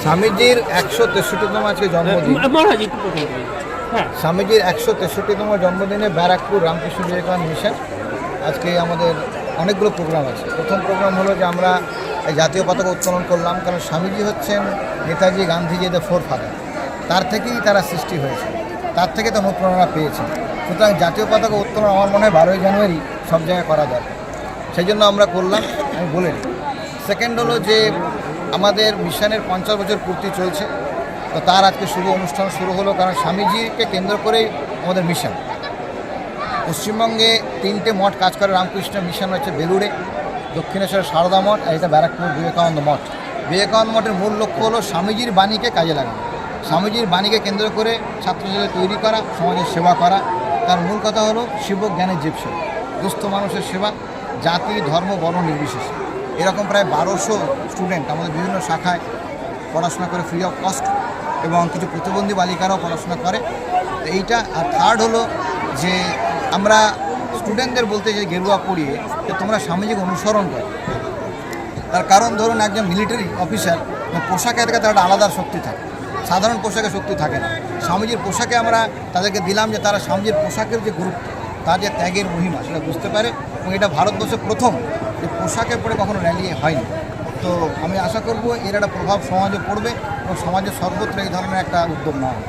স্বামীজির 163তম আজকে জন্মদিন। স্বামীজির 163তম জন্মদিনে ব্যারাকপুর রামকৃষ্ণ বিবেকানন্দ মিশন আজকে আমাদের অনেকগুলো প্রোগ্রাম আছে। প্রথম প্রোগ্রাম হলো যে আমরা এই জাতীয় পতাকা উত্তোলন করলাম, কারণ স্বামীজি হচ্ছেন Netaji Gandhiji the four father, তার থেকেই তারা সৃষ্টি হয়েছে, তার থেকে তো অনুপ্রেরণা পেয়েছে। সুতরাং জাতীয় পতাকা উত্তোলন আমার মনে হয় 12ই জানুয়ারি সব জায়গায় করা দরকার, সেই জন্য আমরা করলাম, আমি বলে নিই। সেকেন্ড হলো যে আমাদের মিশনের 50 বছর পূর্তি চলছে, তো তার আজকে অনুষ্ঠান শুরু হলো, কারণ স্বামীজিকে কেন্দ্র করেই আমাদের মিশন। পশ্চিমবঙ্গে 3টে মঠ কাজ করে রামকৃষ্ণ মিশন, হচ্ছে বেলুড়ে, দক্ষিণেশ্বর সারদা মঠ, আর এটা ব্যারাকপুর বিবেকানন্দ মঠ। বিবেকানন্দ মঠের মূল লক্ষ্য হলো স্বামীজির বাণীকে কাজে লাগানো, স্বামীজির বাণীকে কেন্দ্র করে ছাত্রছাত্রীদের তৈরি করা, সমাজের সেবা করা। তার মূল কথা হলো শিব জ্ঞানের জীবসেবা, দুস্থ মানুষের সেবা, জাতি ধর্ম বর্ণ নির্বিশেষে। এরকম প্রায় 1200 স্টুডেন্ট আমাদের বিভিন্ন শাখায় পড়াশোনা করে ফ্রি অফ কস্ট, এবং কিছু প্রতিবন্ধী বালিকারাও পড়াশোনা করে। তো এইটা। আর থার্ড হলো যে আমরা স্টুডেন্টদের বলতে যে গেরুয়া পড়িয়ে যে তোমরা স্বামীজিকে অনুসরণ করো। তার কারণ ধরুন একজন মিলিটারি অফিসার পোশাকে থেকে তার একটা আলাদা শক্তি থাকে, সাধারণ পোশাকে শক্তি থাকে না। স্বামীজির পোশাকে আমরা তাদেরকে দিলাম যে তারা স্বামীজির পোশাকের যে গুরুত্ব, তার যে ত্যাগের মহিমা, সেটা বুঝতে পারে। এবং এটা ভারতবর্ষে প্রথম যে পোশাকে পরে কখনো র্যালি হয়নি। তো আমি আশা করব এর একটা প্রভাব সমাজে পড়বে এবং সমাজের সর্বত্র এই ধরনের একটা উদ্যোগ নেওয়া হবে।